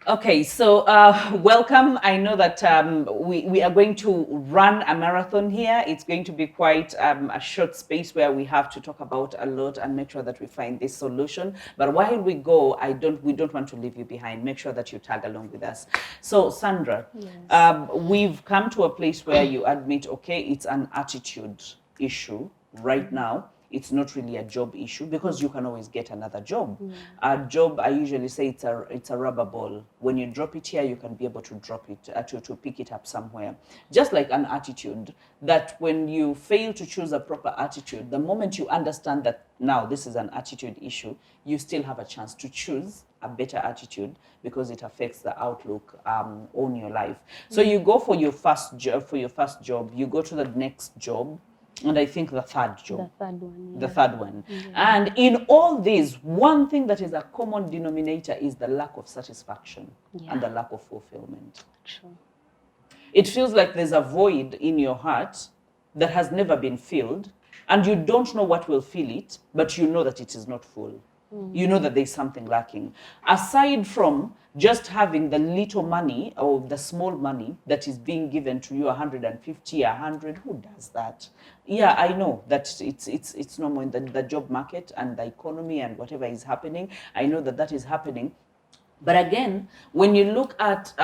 Okay, so welcome. I know that we are going to run a marathon here. It's going to be quite a short space where we have to talk about a lot and make sure that we find this solution. But while we go, we don't want to leave you behind. Make sure that you tag along with us. So Sandra, Yes. we've come to a place where you admit, okay, it's an attitude issue right now. It's not really a job issue because you can always get another job. Yeah. A job, I usually say it's a rubber ball. When you drop it here, you can be able to drop it to pick it up somewhere. Just like an attitude, that when you fail to choose a proper attitude, the moment you understand that now this is an attitude issue, you still have a chance to choose a better attitude because it affects the outlook on your life. So you go for your first job, you go to the next job, and I think the third job. The third one. Yeah. The third one. Yeah. And in all these, one thing that is a common denominator is the lack of satisfaction and the lack of fulfillment. True. It feels like there's a void in your heart that has never been filled, and you don't know what will fill it, but you know that it is not full. You know that there's something lacking. Aside from just having the little money or the small money that is being given to you, 150, 100, who does that? Yeah, I know that it's normal in the job market and the economy and whatever is happening. I know that that is happening. But again, when you look at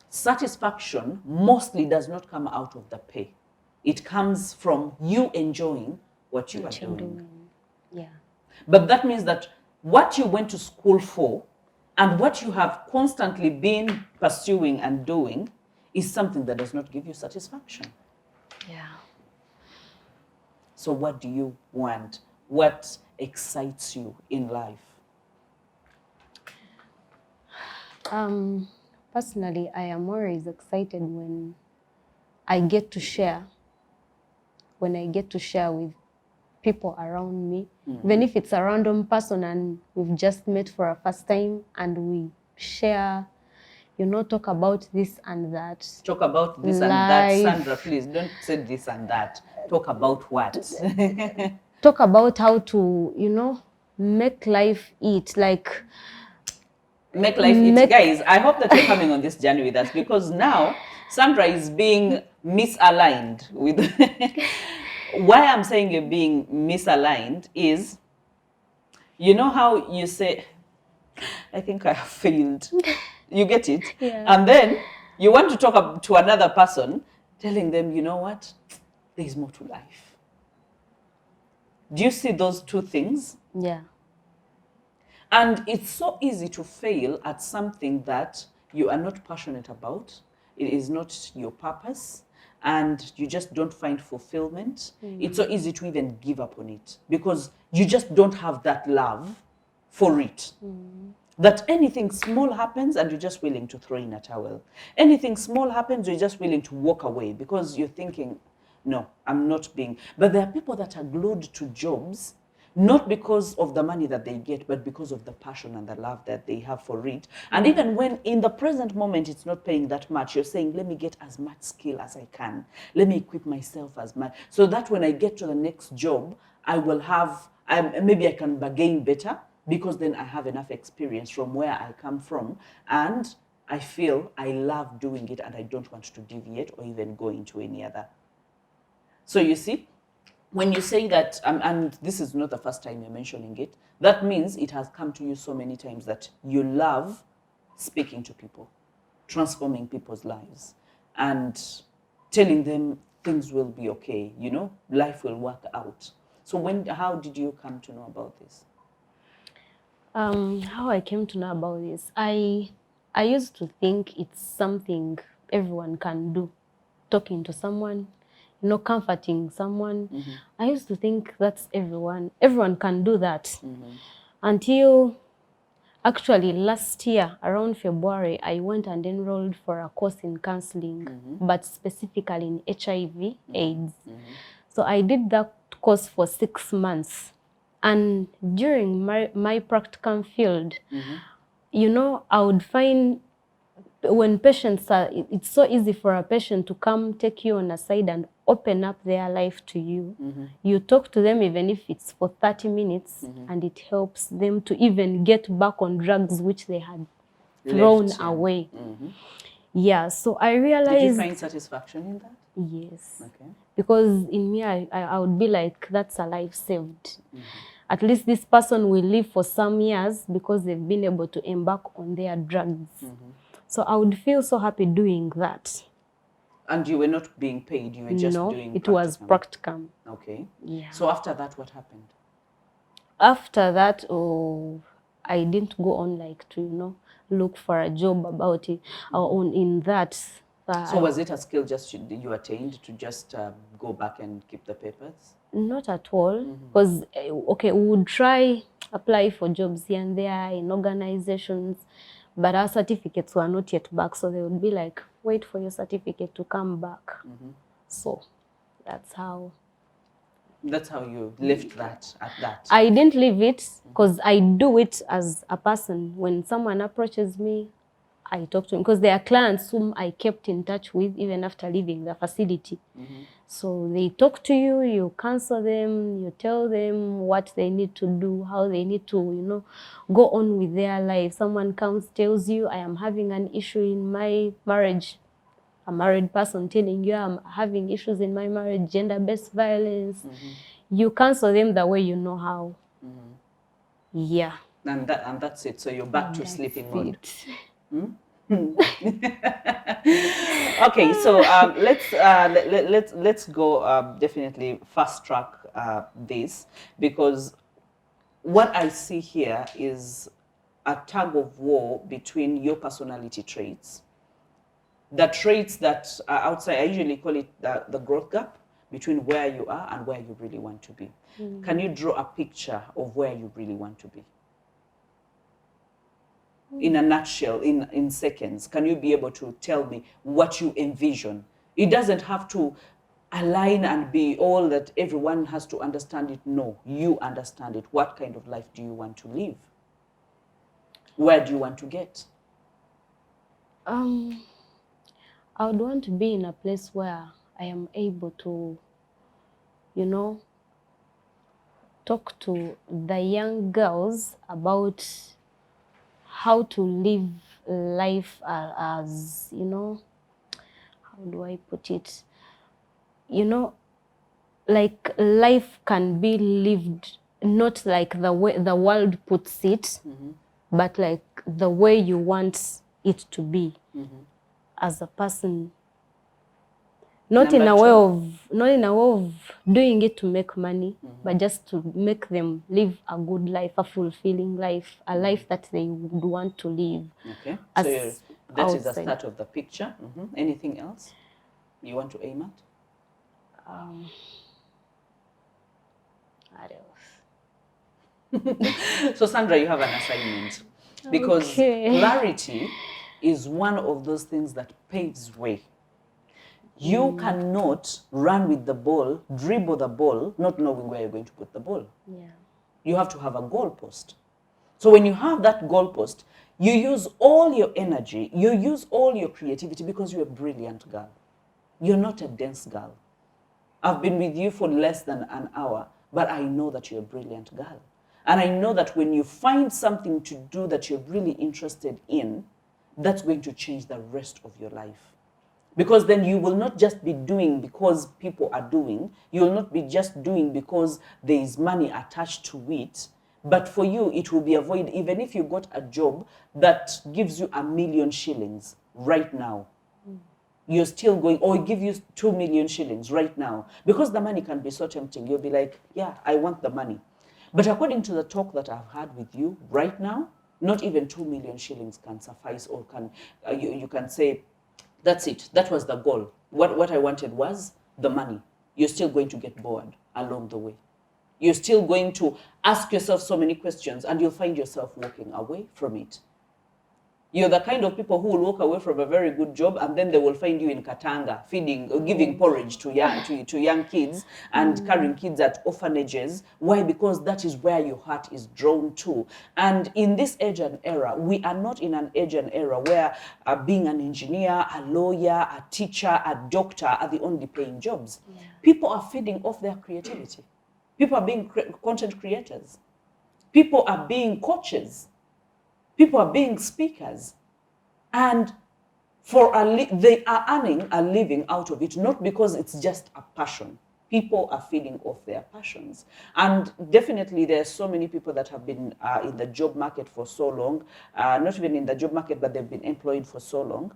satisfaction, mostly does not come out of the pay. It comes from you enjoying what you are doing. Yeah. But that means that what you went to school for and what you have constantly been pursuing and doing is something that does not give you satisfaction. Yeah. So what do you want? What excites you in life? Personally, I am always excited when I get to share. When I get to share with people around me, even if it's a random person and we've just met for a first time and we share, talk about this and that. Talk about this and that. Sandra, please don't say this and that. Talk about what? Talk about how to, make life eat. Like, make life eat. Guys, I hope that you're coming on this journey with us because now Sandra is being misaligned with why I'm saying you're being misaligned is, you know how you say, I think I have failed. You get it? Yeah. And then you want to talk to another person, telling them, you know what? There's more to life. Do you see those two things? Yeah. And it's so easy to fail at something that you are not passionate about. It is not your purpose, and you just don't find fulfillment. It's so easy to even give up on it because you just don't have that love for it. That anything small happens and you're just willing to throw in a towel. Anything small happens, you're just willing to walk away because you're thinking, no, I'm not being. But there are people that are glued to jobs, not because of the money that they get, but because of the passion and the love that they have for it. And even when in the present moment it's not paying that much, you're saying, let me get as much skill as I can. Let me equip myself as much, so that when I get to the next job, I will have, maybe I can bargain better because then I have enough experience from where I come from. And I feel I love doing it and I don't want to deviate or even go into any other. So you see, when you say that, and this is not the first time you're mentioning it, that means it has come to you so many times that you love speaking to people, transforming people's lives, and telling them things will be okay, life will work out. So how did you come to know about this? How I came to know about this, I used to think it's something everyone can do, talking to someone, comforting someone. I used to think that's everyone can do that. Until actually last year around February, I went and enrolled for a course in counseling, but specifically in HIV AIDS. So I did that course for 6 months. And during my practicum field, I would find when patients it's so easy for a patient to come take you on a side and open up their life to you. You talk to them even if it's for 30 minutes, and it helps them to even get back on drugs which they had thrown Left, yeah. away. Yeah, so I realized. Did you find satisfaction in that? Yes. Okay. Because in me, I would be like, that's a life saved. At least this person will live for some years because they've been able to embark on their drugs. So I would feel so happy doing that. And you were not being paid, you were just No, doing it was practicum. practicum. Okay. Yeah. So after that, what happened? After that, I didn't go on like to, look for a job about it or on in that. So was it a skill just you attained to just go back and keep the papers? Not at all, because okay, we would try apply for jobs here and there in organizations, but our certificates were not yet back, so they would be like, wait for your certificate to come back. So that's how you left that at that. I didn't leave it, because I do it as a person. When someone approaches me, I talk to him, because there are clients whom I kept in touch with even after leaving the facility. So they talk to you, you counsel them, you tell them what they need to do, how they need to, go on with their life. Someone comes, tells you, I am having an issue in my marriage. A married person telling you, I'm having issues in my marriage, gender-based violence. You counsel them the way you know how. Yeah. And that's it. So you're back to sleeping mode. Okay, so let's go definitely fast track this, because what I see here is a tug of war between your personality traits, the traits that are outside. I usually call it the growth gap between where you are and where you really want to be. Can you draw a picture of where you really want to be? In a nutshell, in seconds, can you be able to tell me what you envision? It doesn't have to align and be all that everyone has to understand it. No, you understand it. What kind of life do you want to live? Where do you want to get? I would want to be in a place where I am able to, talk to the young girls about how to live life as, how do I put it? Like life can be lived not like the way the world puts it, but like the way you want it to be as a person. Not in a way of doing it to make money, but just to make them live a good life, a fulfilling life, a life that they would want to live. Okay, so that is the outside. start of the picture. Anything else you want to aim at? What else? So Sandra, you have an assignment, because clarity is one of those things that paves way. You cannot run with the ball, dribble the ball, not knowing where you're going to put the ball. Yeah. You have to have a goalpost. So when you have that goalpost, you use all your energy, you use all your creativity, because you're a brilliant girl. You're not a dense girl. I've been with you for less than an hour, but I know that you're a brilliant girl. And I know that when you find something to do that you're really interested in, that's going to change the rest of your life. Because then you will not just be doing because people are doing. You will not be just doing because there is money attached to it. But for you, it will be avoided. Even if you got a job that gives you 1,000,000 shillings right now, you're still going, or give you 2,000,000 shillings right now. Because the money can be so tempting. You'll be like, yeah, I want the money. But according to the talk that I've had with you right now, not even 2,000,000 shillings can suffice, or can you can say, that's it. That was the goal. What I wanted was the money. You're still going to get bored along the way. You're still going to ask yourself so many questions, and you'll find yourself walking away from it. You're the kind of people who will walk away from a very good job, and then they will find you in Katanga feeding or giving porridge to young kids and carrying kids at orphanages. Why? Because that is where your heart is drawn to. And in this age and era, we are not in an age and era where being an engineer, a lawyer, a teacher, a doctor are the only paying jobs. Yeah. People are feeding off their creativity. People are being content creators. People are being coaches. People are being speakers. And they are earning a living out of it, not because it's just a passion. People are feeding off their passions. And definitely there are so many people that have been in the job market for so long, not even in the job market, but they've been employed for so long.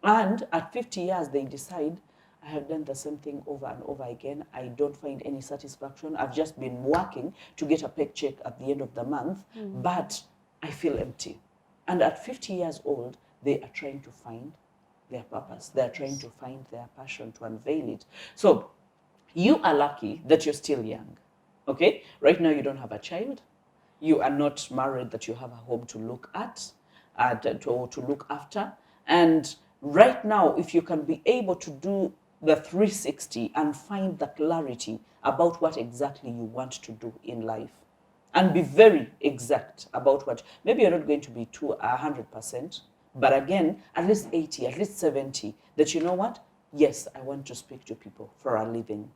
And at 50 years, they decide, I have done the same thing over and over again. I don't find any satisfaction. I've just been working to get a paycheck at the end of the month, but I feel empty. And at 50 years old, they are trying to find their purpose. They're trying to find their passion, to unveil it. So you are lucky that you're still young. Okay? Right now, you don't have a child. You are not married, that you have a home to look at, to look after. And right now, if you can be able to do the 360 and find the clarity about what exactly you want to do in life, and be very exact about what, maybe you're not going to be 100%, but again, at least 80, at least 70, that you know what? Yes, I want to speak to people for a living.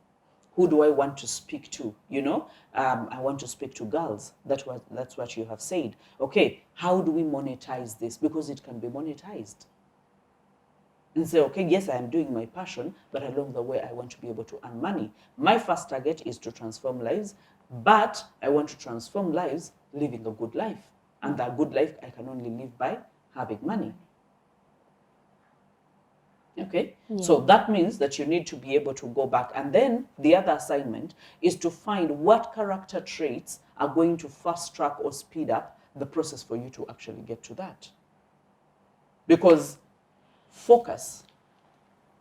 Who do I want to speak to? You know, I want to speak to girls. That's what you have said. Okay, how do we monetize this? Because it can be monetized. And say, okay, yes, I am doing my passion, but along the way, I want to be able to earn money. My first target is to transform lives, but I want to transform lives living a good life. And that good life, I can only live by having money. Okay, yeah. So that means that you need to be able to go back. And then the other assignment is to find what character traits are going to fast track or speed up the process for you to actually get to that. Because focus,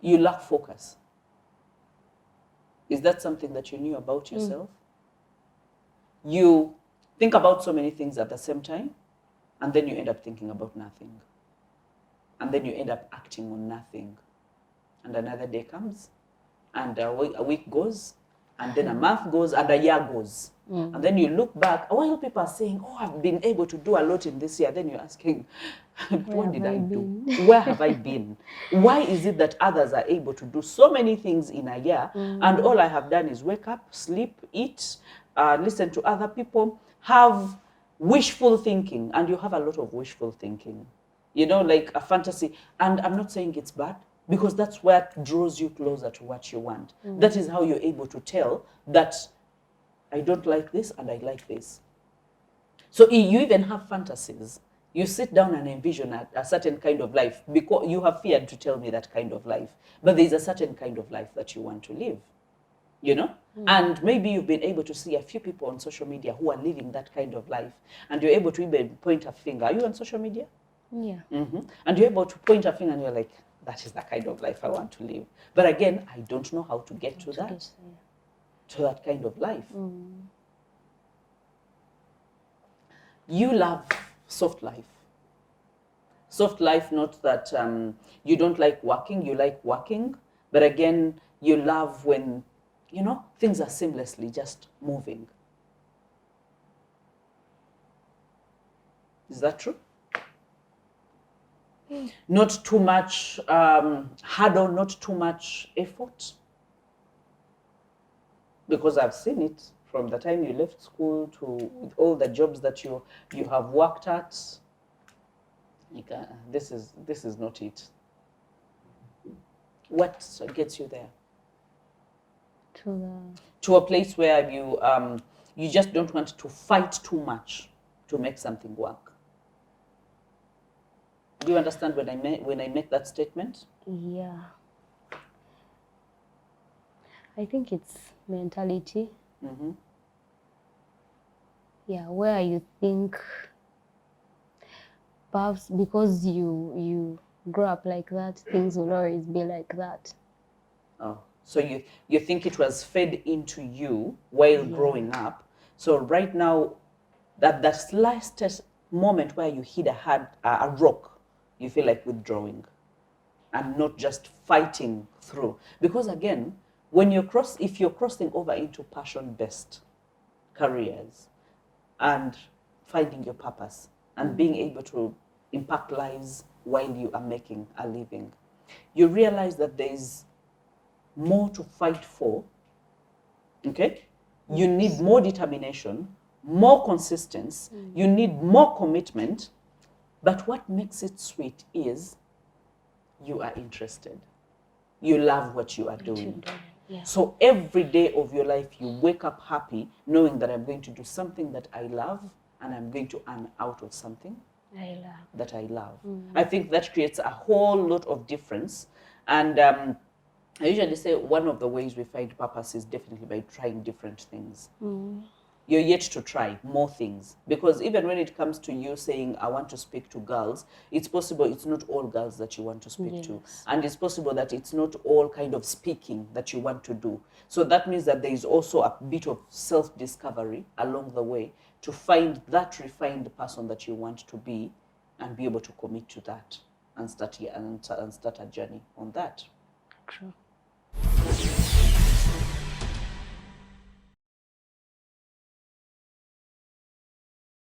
you lack focus. Is that something that you knew about yourself? You think about so many things at the same time, and then you end up thinking about nothing. And then you end up acting on nothing. And another day comes, and a week goes, and then a month goes, and a year goes. And then you look back, while people are saying, oh, I've been able to do a lot in this year, then you're asking, what did I do? Where have I been? Why is it that others are able to do so many things in a year, and all I have done is wake up, sleep, eat, listen to other people, have wishful thinking, and you have a lot of wishful thinking, you know, like a fantasy. And I'm not saying it's bad, because that's what draws you closer to what you want. That is how you're able to tell that I don't like this and I like this. So you even have fantasies. You sit down and envision a certain kind of life, because you have feared to tell me that kind of life. But there's a certain kind of life that you want to live, you know? And maybe you've been able to see a few people on social media who are living that kind of life, and you're able to even point a finger. Are you on social media? Yeah. And you're able to point a finger and you're like, that is the kind of life I want to live. But again, I don't know how to get to that, to that kind of life. You love soft life. Soft life, not that you don't like working, you like working. But again, you love when, you know, things are seamlessly just moving. Is that true? Not too much hurdle, not too much effort. Because I've seen it from the time you left school to with all the jobs that you have worked at. This is not it. What gets you there? To a place where you just don't want to fight too much to make something work. Do you understand when I make that statement? Yeah. I think it's mentality. Yeah, where you think perhaps because you grow up like that, things will always be like that. Oh, so you think it was fed into you while growing up. So right now, that slightest moment where you hit a rock, you feel like withdrawing and not just fighting through. Because again, if you're crossing over into passion-based careers and finding your purpose and being able to impact lives while you are making a living, you realize that there's more to fight for. Okay? You need more determination, more consistency, you need more commitment. But what makes it sweet is you are interested. You love what you are What you doing. do. Yeah. So every day of your life, you wake up happy, knowing that I'm going to do something that I love, and I'm going to earn out of something I love. that I love. I think that creates a whole lot of difference. And I usually say one of the ways we find purpose is definitely by trying different things. You're yet to try more things, because even when it comes to you saying I want to speak to girls, it's possible it's not all girls that you want to speak to, Yes. and it's possible that it's not all kind of speaking that you want to do. So that means that there is also a bit of self-discovery along the way to find that refined person that you want to be, and be able to commit to that and start a journey on that. True.